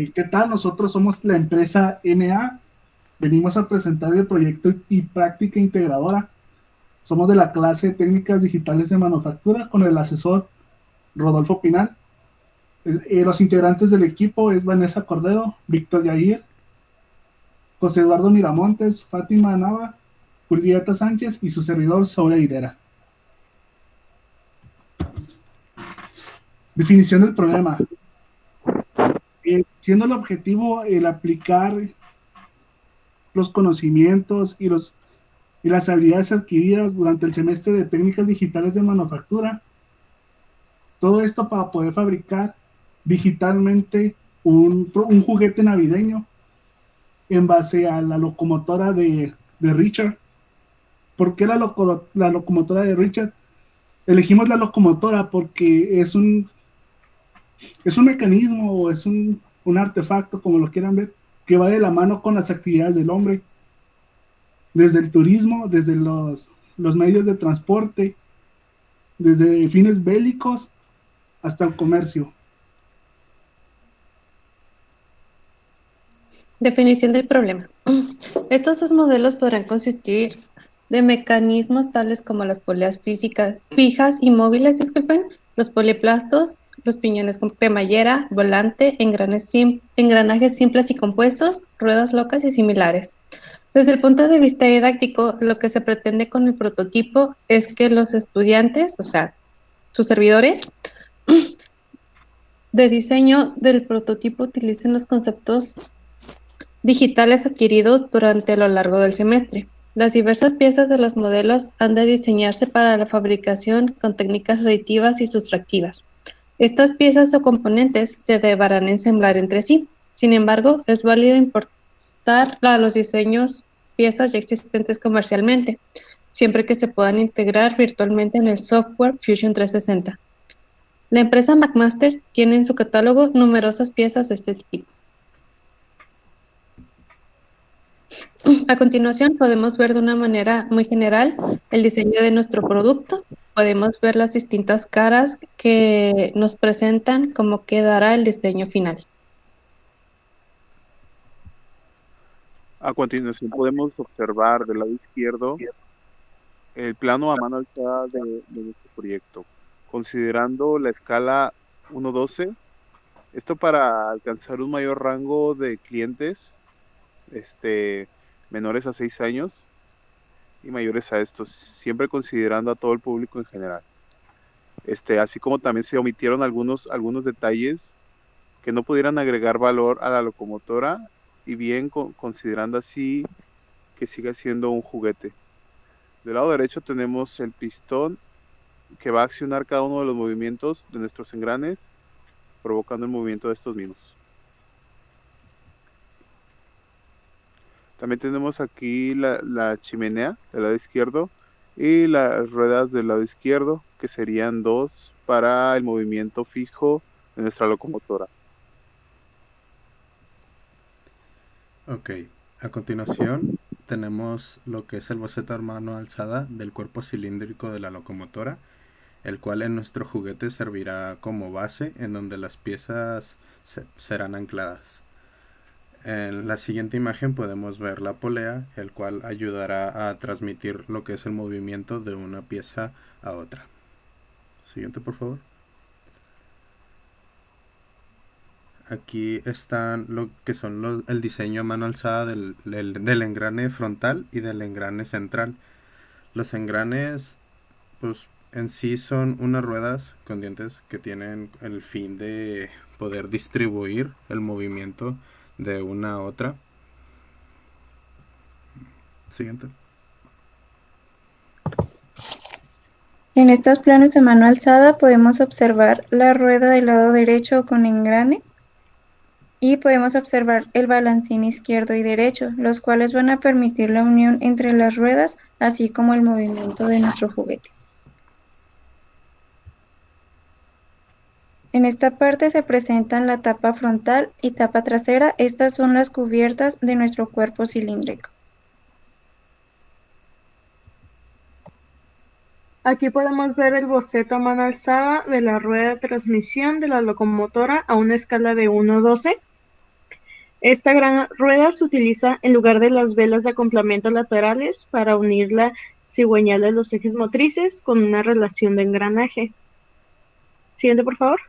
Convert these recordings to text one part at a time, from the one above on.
¿Qué tal? Nosotros somos la empresa NA. Venimos a presentar el proyecto y práctica integradora. Somos de la clase de técnicas digitales de manufactura con el asesor Rodolfo Pinal. Los integrantes del equipo es Vanessa Cordero, Víctor Yair, José Eduardo Miramontes, Fátima Nava, Julieta Sánchez y su servidor Saúl Hidera. Definición del problema. Siendo el objetivo el aplicar los conocimientos y las habilidades adquiridas durante el semestre de técnicas digitales de manufactura. Todo esto para poder fabricar digitalmente un juguete navideño en base a la locomotora de Richard. ¿Por qué la locomotora de Richard? Elegimos la locomotora porque es un mecanismo o es un artefacto, como lo quieran ver, que va de la mano con las actividades del hombre, desde el turismo, desde los medios de transporte, desde fines bélicos hasta el comercio. Definición del problema. Estos dos modelos podrán consistir de mecanismos tales como las poleas fijas y móviles, disculpen, los poliplastos, los piñones con cremallera, volante, engranajes simples y compuestos, ruedas locas y similares. Desde el punto de vista didáctico, lo que se pretende con el prototipo es que los estudiantes, o sea, sus servidores, de diseño del prototipo utilicen los conceptos digitales adquiridos durante lo largo del semestre. Las diversas piezas de los modelos han de diseñarse para la fabricación con técnicas aditivas y sustractivas. Estas piezas o componentes se deberán ensamblar entre sí. Sin embargo, es válido importar a los diseños piezas ya existentes comercialmente, siempre que se puedan integrar virtualmente en el software Fusion 360. La empresa McMaster tiene en su catálogo numerosas piezas de este tipo. A continuación, podemos ver de una manera muy general el diseño de nuestro producto. Podemos ver las distintas caras que nos presentan cómo quedará el diseño final. A continuación podemos observar del lado izquierdo el plano a mano alzada de nuestro proyecto, considerando la escala 1:12, esto para alcanzar un mayor rango de clientes menores a 6 años y mayores a estos, siempre considerando a todo el público en general. Así como también se omitieron algunos detalles que no pudieran agregar valor a la locomotora y bien considerando así que siga siendo un juguete. Del lado derecho tenemos el pistón que va a accionar cada uno de los movimientos de nuestros engranes, provocando el movimiento de estos mismos. También tenemos aquí la chimenea del lado izquierdo y las ruedas del lado izquierdo, que serían dos para el movimiento fijo de nuestra locomotora. Ok, a continuación tenemos lo que es el boceto a mano alzada del cuerpo cilíndrico de la locomotora, el cual en nuestro juguete servirá como base en donde las piezas serán ancladas. En la siguiente imagen podemos ver la polea, el cual ayudará a transmitir lo que es el movimiento de una pieza a otra. Siguiente, por favor. Aquí están lo que son el diseño a mano alzada del engrane frontal y del engrane central. Los engranes, pues en sí son unas ruedas con dientes que tienen el fin de poder distribuir el movimiento de una a otra. Siguiente. En estos planos de mano alzada podemos observar la rueda del lado derecho con engrane y podemos observar el balancín izquierdo y derecho, los cuales van a permitir la unión entre las ruedas, así como el movimiento de nuestro juguete. En esta parte se presentan la tapa frontal y tapa trasera. Estas son las cubiertas de nuestro cuerpo cilíndrico. Aquí podemos ver el boceto a mano alzada de la rueda de transmisión de la locomotora a una escala de 1:12. Esta gran rueda se utiliza en lugar de las velas de acoplamiento laterales para unir la cigüeñal de los ejes motrices con una relación de engranaje. Siguiente, por favor.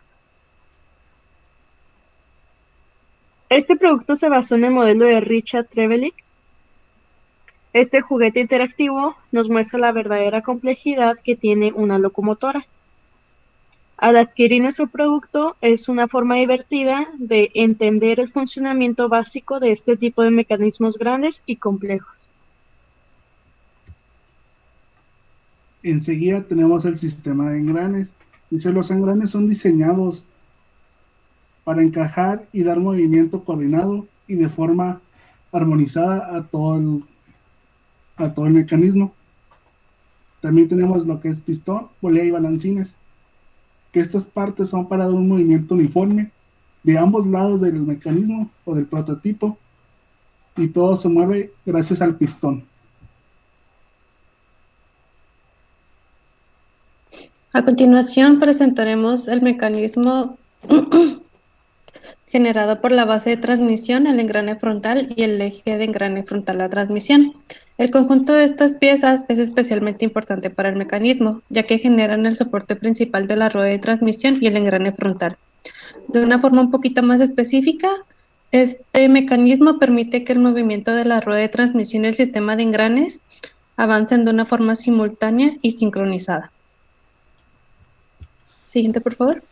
Este producto se basó en el modelo de Richard Trevithick. Este juguete interactivo nos muestra la verdadera complejidad que tiene una locomotora. Al adquirir nuestro producto es una forma divertida de entender el funcionamiento básico de este tipo de mecanismos grandes y complejos. Enseguida tenemos el sistema de engranes. Dice, los engranes son diseñados para encajar y dar movimiento coordinado y de forma armonizada a todo el mecanismo. También tenemos lo que es pistón, polea y balancines, que estas partes son para dar un movimiento uniforme de ambos lados del mecanismo o del prototipo, y todo se mueve gracias al pistón. A continuación presentaremos el mecanismo generado por la base de transmisión, el engrane frontal y el eje de engrane frontal a transmisión. El conjunto de estas piezas es especialmente importante para el mecanismo, ya que generan el soporte principal de la rueda de transmisión y el engrane frontal. De una forma un poquito más específica, este mecanismo permite que el movimiento de la rueda de transmisión y el sistema de engranes avancen de una forma simultánea y sincronizada. Siguiente, por favor.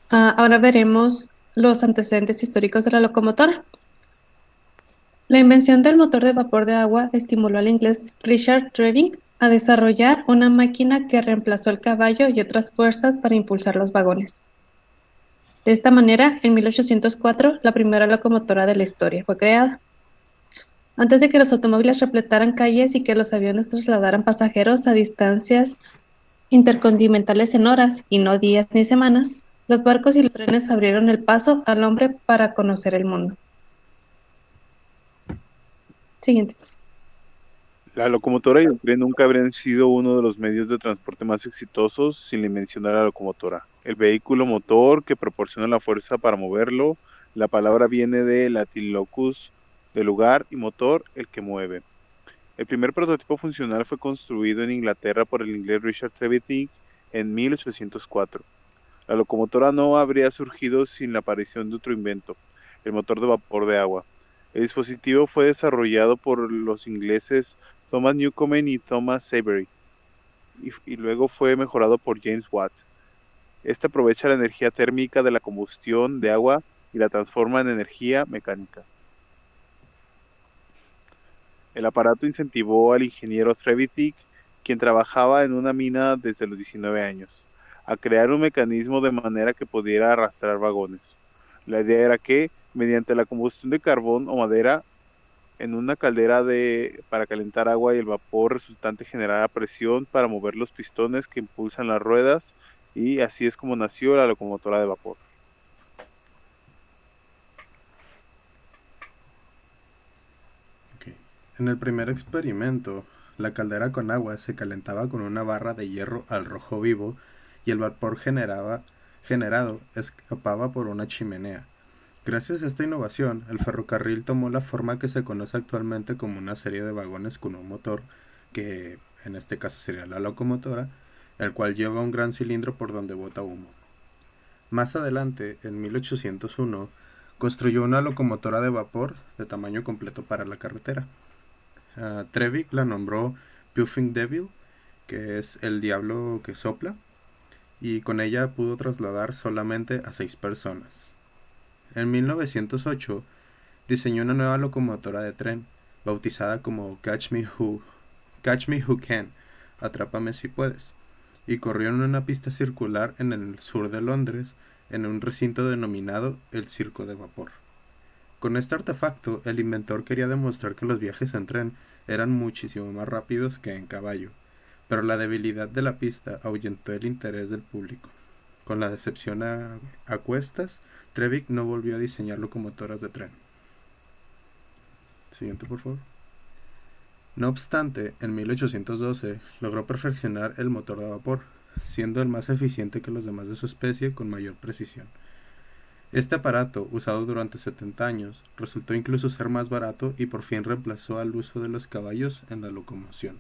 Ahora veremos los antecedentes históricos de la locomotora. La invención del motor de vapor de agua estimuló al inglés Richard Trevithick a desarrollar una máquina que reemplazó el caballo y otras fuerzas para impulsar los vagones. De esta manera, en 1804, la primera locomotora de la historia fue creada. Antes de que los automóviles repletaran calles y que los aviones trasladaran pasajeros a distancias intercontinentales en horas, y no días ni semanas, los barcos y los trenes abrieron el paso al hombre para conocer el mundo. Siguiente. La locomotora y el tren nunca habrían sido uno de los medios de transporte más exitosos sin la invención de la locomotora. El vehículo motor que proporciona la fuerza para moverlo, la palabra viene de latín locus, de lugar, y motor, el que mueve. El primer prototipo funcional fue construido en Inglaterra por el inglés Richard Trevithick en 1804. La locomotora no habría surgido sin la aparición de otro invento, el motor de vapor de agua. El dispositivo fue desarrollado por los ingleses Thomas Newcomen y Thomas Savery, y luego fue mejorado por James Watt. Este aprovecha la energía térmica de la combustión de agua y la transforma en energía mecánica. El aparato incentivó al ingeniero Trevithick, quien trabajaba en una mina desde los 19 años, a crear un mecanismo de manera que pudiera arrastrar vagones. La idea era que, mediante la combustión de carbón o madera, en una caldera para calentar agua y el vapor resultante generara presión para mover los pistones que impulsan las ruedas, y así es como nació la locomotora de vapor. En el primer experimento, la caldera con agua se calentaba con una barra de hierro al rojo vivo y el vapor generado escapaba por una chimenea. Gracias a esta innovación, el ferrocarril tomó la forma que se conoce actualmente como una serie de vagones con un motor, que en este caso sería la locomotora, el cual lleva un gran cilindro por donde bota humo. Más adelante, en 1801, construyó una locomotora de vapor de tamaño completo para la carretera. Trevithick la nombró Puffing Devil, que es el diablo que sopla, y con ella pudo trasladar solamente a 6 personas. En 1908 diseñó una nueva locomotora de tren, bautizada como Catch Me Who Can, Atrápame si puedes, y corrió en una pista circular en el sur de Londres, en un recinto denominado el Circo de Vapor. Con este artefacto, el inventor quería demostrar que los viajes en tren eran muchísimo más rápidos que en caballo, pero la debilidad de la pista ahuyentó el interés del público. Con la decepción a cuestas, Trevithick no volvió a diseñar locomotoras de tren. Siguiente, por favor. No obstante, en 1812 logró perfeccionar el motor de vapor, siendo el más eficiente que los demás de su especie con mayor precisión. Este aparato, usado durante 70 años, resultó incluso ser más barato y por fin reemplazó al uso de los caballos en la locomoción.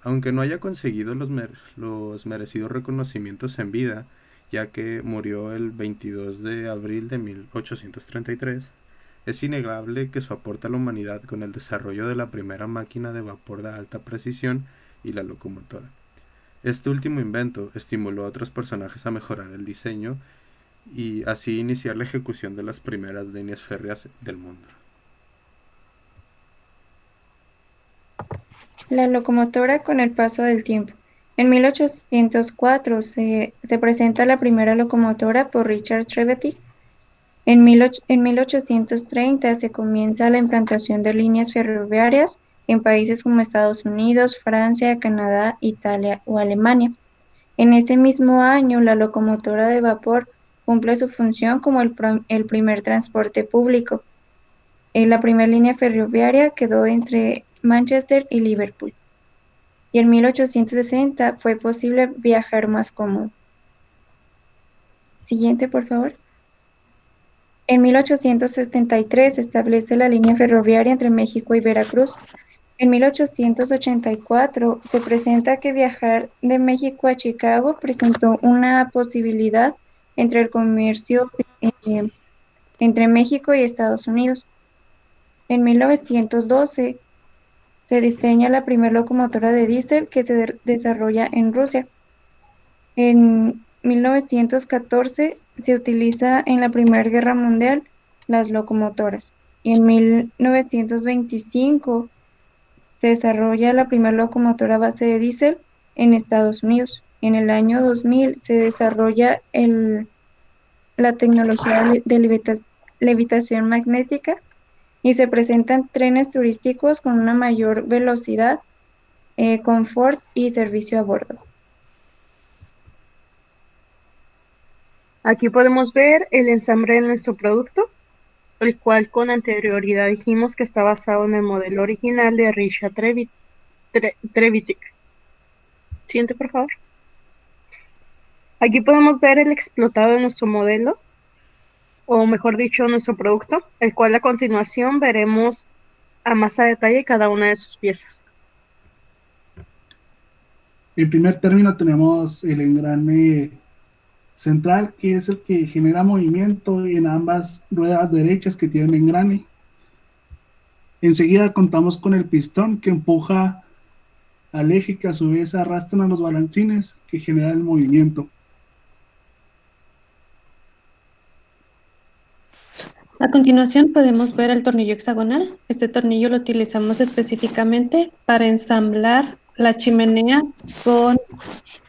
Aunque no haya conseguido los merecidos reconocimientos en vida, ya que murió el 22 de abril de 1833, es innegable que su aporte a la humanidad con el desarrollo de la primera máquina de vapor de alta precisión y la locomotora. Este último invento estimuló a otros personajes a mejorar el diseño y así iniciar la ejecución de las primeras líneas férreas del mundo. La locomotora con el paso del tiempo. En 1804 se presenta la primera locomotora por Richard Trevithick. En 1830 se comienza la implantación de líneas ferroviarias en países como Estados Unidos, Francia, Canadá, Italia o Alemania. En ese mismo año, la locomotora de vapor cumple su función como el primer transporte público. La primera línea ferroviaria quedó entre Manchester y Liverpool. Y en 1860 fue posible viajar más cómodo. Siguiente, por favor. En 1873 se establece la línea ferroviaria entre México y Veracruz. En 1884 se presenta que viajar de México a Chicago presentó una posibilidad entre el comercio entre México y Estados Unidos. En 1912 se diseña la primera locomotora de diésel que se desarrolla en Rusia. En 1914 se utiliza en la Primera Guerra Mundial las locomotoras. Y en 1925 se desarrolla la primera locomotora a base de diésel en Estados Unidos. En el año 2000 se desarrolla la tecnología de levitación magnética y se presentan trenes turísticos con una mayor velocidad, confort y servicio a bordo. Aquí podemos ver el ensamble de nuestro producto, el cual con anterioridad dijimos que está basado en el modelo original de Richard Trevithick. Siguiente, por favor. Aquí podemos ver el explotado de nuestro modelo, o mejor dicho, nuestro producto, el cual a continuación veremos a más a detalle cada una de sus piezas. En primer término tenemos el engrane central, que es el que genera movimiento en ambas ruedas derechas que tienen engrane. Enseguida contamos con el pistón que empuja al eje, que a su vez arrastran a los balancines que generan el movimiento. A continuación podemos ver el tornillo hexagonal. Este tornillo lo utilizamos específicamente para ensamblar la chimenea con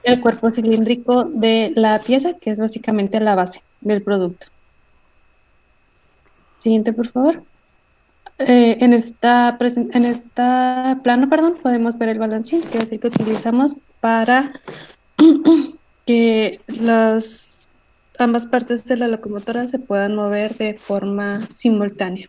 el cuerpo cilíndrico de la pieza, que es básicamente la base del producto. Siguiente, por favor. En esta plano, podemos ver el balancín, que es el que utilizamos para que ambas partes de la locomotora se puedan mover de forma simultánea.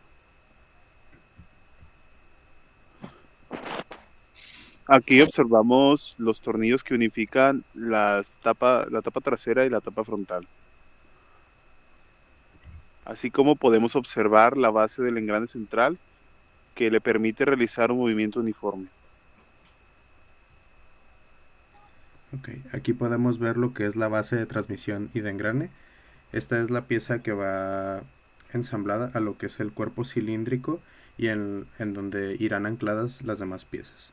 Aquí observamos los tornillos que unifican la tapa trasera y la tapa frontal. Así como podemos observar la base del engrane central que le permite realizar un movimiento uniforme. Okay. Aquí podemos ver lo que es la base de transmisión y de engrane. Esta es la pieza que va ensamblada a lo que es el cuerpo cilíndrico y en donde irán ancladas las demás piezas.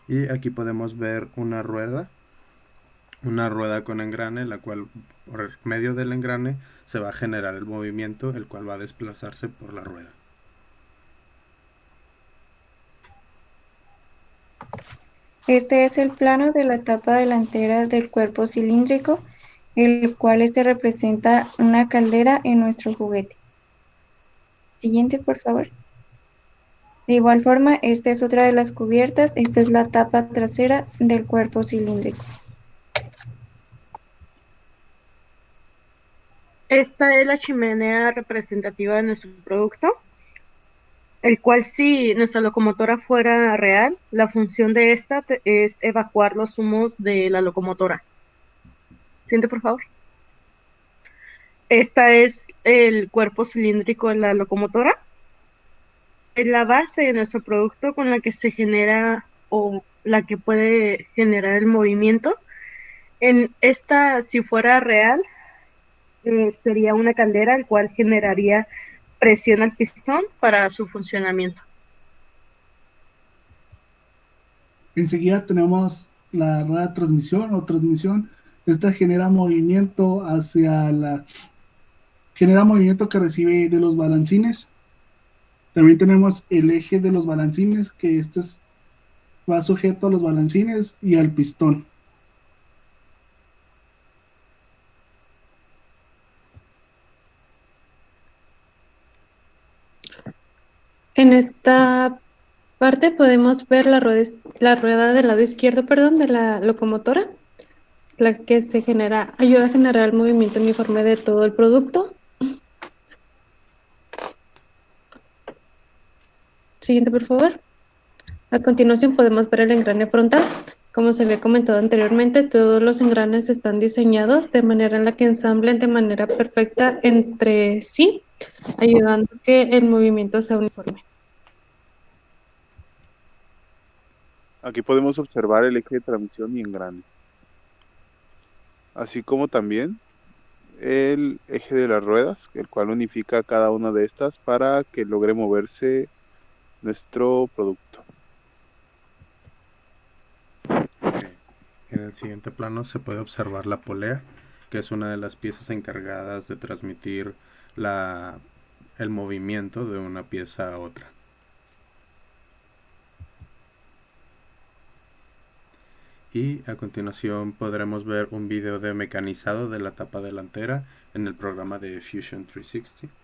Y aquí podemos ver una rueda con engrane, la cual por medio del engrane se va a generar el movimiento, el cual va a desplazarse por la rueda. Este es el plano de la tapa delantera del cuerpo cilíndrico, el cual representa una caldera en nuestro juguete. Siguiente, por favor. De igual forma, esta es otra de las cubiertas. Esta es la tapa trasera del cuerpo cilíndrico. Esta es la chimenea representativa de nuestro producto, el cual, si nuestra locomotora fuera real, la función de esta es evacuar los humos de la locomotora. Siguiente, por favor. Esta es el cuerpo cilíndrico de la locomotora. Es la base de nuestro producto con la que se genera o la que puede generar el movimiento. En esta, si fuera real, sería una caldera, el cual generaría presión al pistón para su funcionamiento. Enseguida tenemos la rueda de transmisión o transmisión. Esta genera movimiento genera movimiento que recibe de los balancines. También tenemos el eje de los balancines, que va sujeto a los balancines y al pistón. En esta parte podemos ver la rueda del lado izquierdo, perdón, de la locomotora, la que ayuda a generar el movimiento uniforme de todo el producto. Siguiente, por favor. A continuación podemos ver el engrane frontal. Como se había comentado anteriormente, todos los engranes están diseñados de manera en la que ensamblen de manera perfecta entre sí, ayudando a que el movimiento sea uniforme. Aquí podemos observar el eje de transmisión y engrane, así como también el eje de las ruedas, el cual unifica cada una de estas para que logre moverse nuestro producto. En el siguiente plano se puede observar la polea, que es una de las piezas encargadas de transmitir el movimiento de una pieza a otra. Y a continuación podremos ver un video de mecanizado de la tapa delantera en el programa de Fusion 360.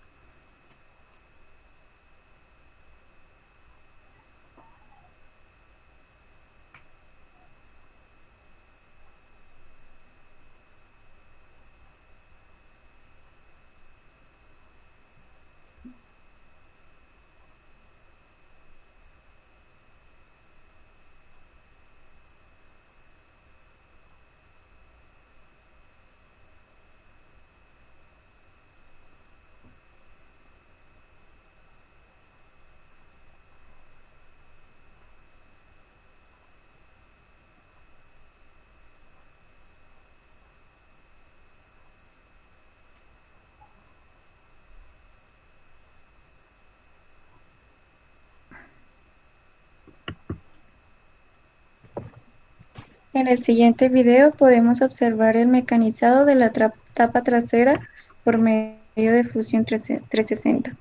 En el siguiente video podemos observar el mecanizado de la tapa trasera por medio de Fusion 360.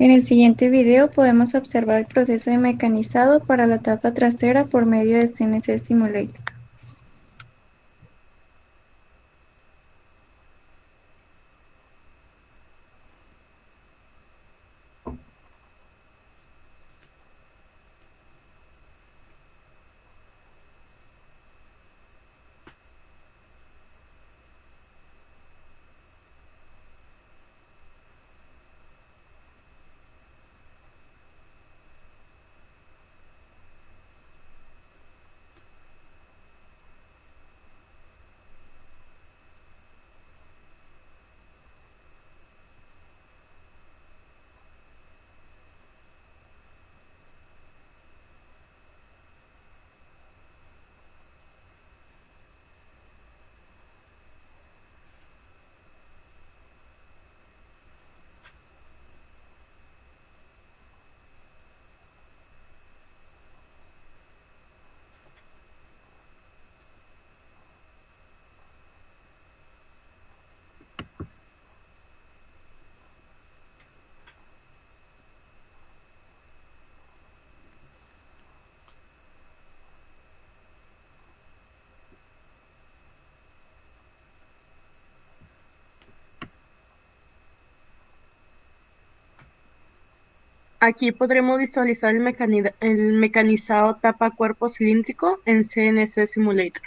En el siguiente video podemos observar el proceso de mecanizado para la tapa trasera por medio de CNC Simulator. Aquí podremos visualizar el mecanizado tapa cuerpo cilíndrico en CNC Simulator.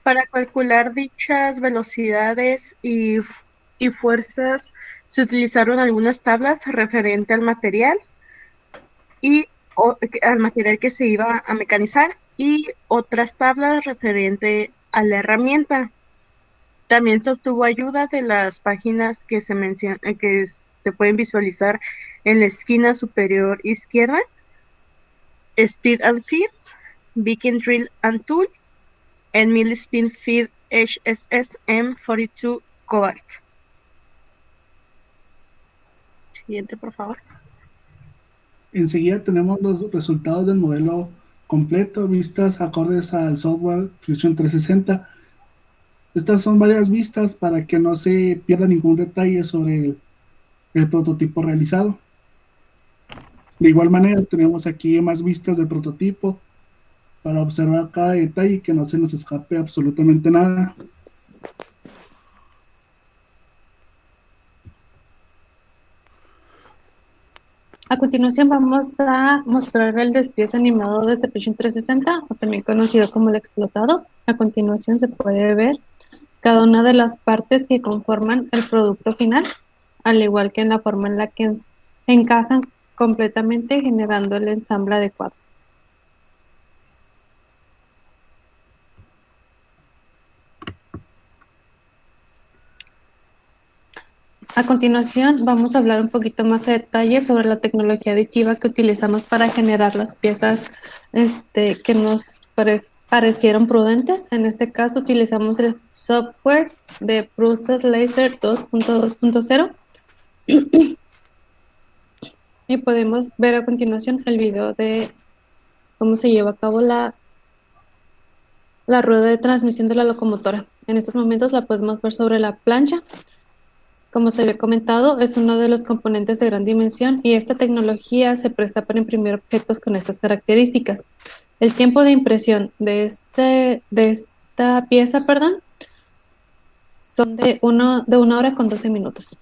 Para calcular dichas velocidades y fuerzas se utilizaron algunas tablas referente al material al material que se iba a mecanizar y otras tablas referente a la herramienta. También se obtuvo ayuda de las páginas que se pueden visualizar en la esquina superior izquierda: Speed and Feeds, Viking Drill and Tool, and Millispin Feed HSS M42 Cobalt. Siguiente, por favor. Enseguida tenemos los resultados del modelo completo, vistas acordes al software Fusion 360. Estas son varias vistas para que no se pierda ningún detalle sobre el prototipo realizado. De igual manera, tenemos aquí más vistas del prototipo para observar cada detalle y que no se nos escape absolutamente nada. A continuación vamos a mostrar el despliegue animado de Fusion 360, o también conocido como el explotado. A continuación se puede ver cada una de las partes que conforman el producto final, al igual que en la forma en la que encajan completamente, generando el ensamble adecuado. A continuación vamos a hablar un poquito más a detalle sobre la tecnología aditiva que utilizamos para generar las piezas que nos parecieron prudentes. En este caso utilizamos el software de Process Laser 2.2.0 y podemos ver a continuación el video de cómo se lleva a cabo la rueda de transmisión de la locomotora. En estos momentos la podemos ver sobre la plancha. Como se había comentado, es uno de los componentes de gran dimensión y esta tecnología se presta para imprimir objetos con estas características. El tiempo de impresión de esta pieza, son de 1 hora con 12 minutos.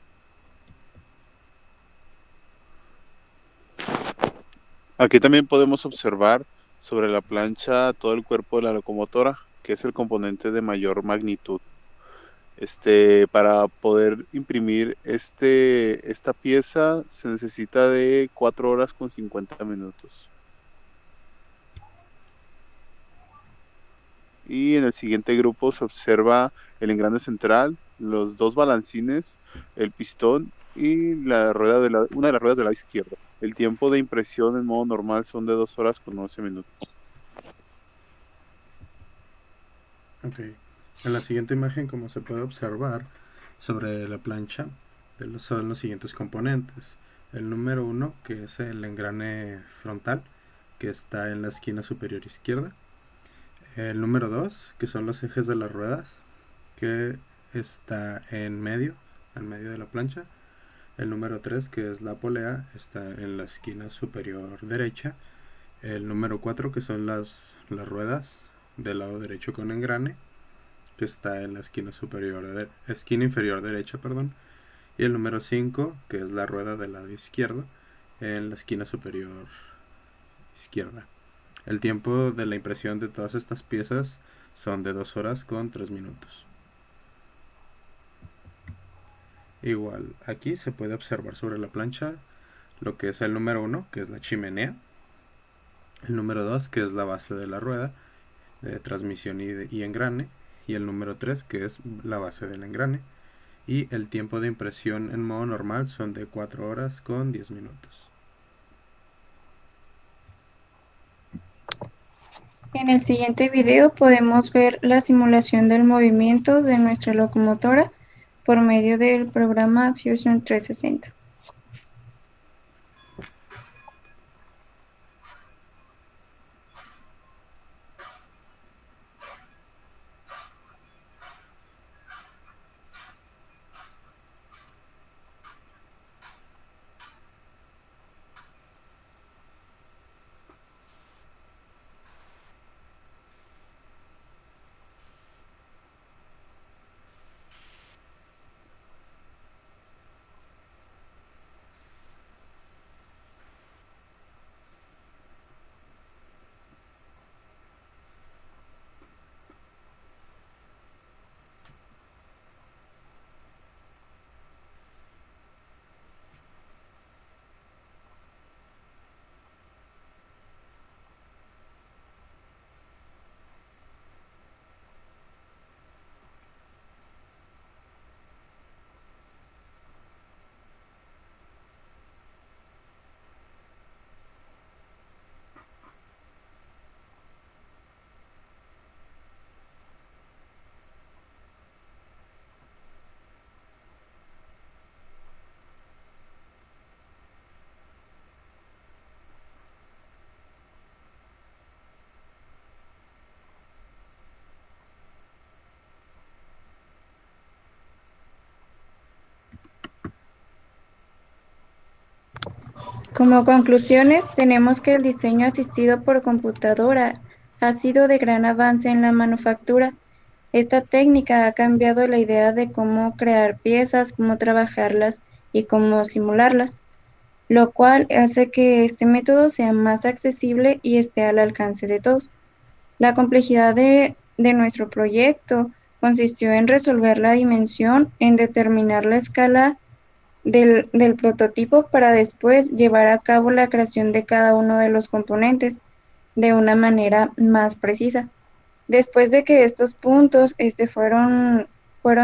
Aquí también podemos observar sobre la plancha todo el cuerpo de la locomotora, que es el componente de mayor magnitud. Para poder imprimir esta pieza se necesita de 4 horas con 50 minutos. Y en el siguiente grupo se observa el engrane central, los dos balancines, el pistón y una de las ruedas del lado izquierdo. El tiempo de impresión en modo normal son de 2 horas con 11 minutos. Ok. En la siguiente imagen, como se puede observar, sobre la plancha son los siguientes componentes. El número 1, que es el engrane frontal, que está en la esquina superior izquierda. El número 2, que son los ejes de las ruedas, que está en medio de la plancha. El número 3, que es la polea, está en la esquina superior derecha. El número 4, que son las ruedas del lado derecho con engrane, que está en la esquina inferior derecha, y el número 5, que es la rueda del lado izquierdo, en la esquina superior izquierda. El tiempo de la impresión de todas estas piezas son de 2 horas con 3 minutos. Igual, aquí se puede observar sobre la plancha lo que es el número 1, que es la chimenea, el número 2, que es la base de la rueda, de transmisión y engrane, y el número 3, que es la base del engrane, y el tiempo de impresión en modo normal son de 4 horas con 10 minutos. En el siguiente video podemos ver la simulación del movimiento de nuestra locomotora por medio del programa Fusion 360. Como conclusiones, tenemos que el diseño asistido por computadora ha sido de gran avance en la manufactura. Esta técnica ha cambiado la idea de cómo crear piezas, cómo trabajarlas y cómo simularlas, lo cual hace que este método sea más accesible y esté al alcance de todos. La complejidad de nuestro proyecto consistió en resolver la dimensión, en determinar la escala del prototipo para después llevar a cabo la creación de cada uno de los componentes de una manera más precisa. Después de que estos puntos fueron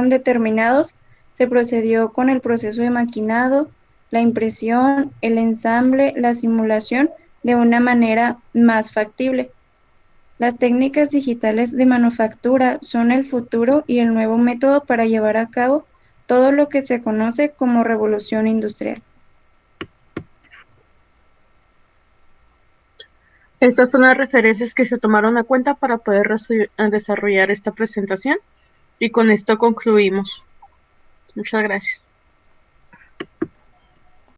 determinados, se procedió con el proceso de maquinado, la impresión, el ensamble, la simulación de una manera más factible. Las técnicas digitales de manufactura son el futuro y el nuevo método para llevar a cabo todo lo que se conoce como revolución industrial. Estas son las referencias que se tomaron a cuenta para poder desarrollar esta presentación y con esto concluimos. Muchas gracias.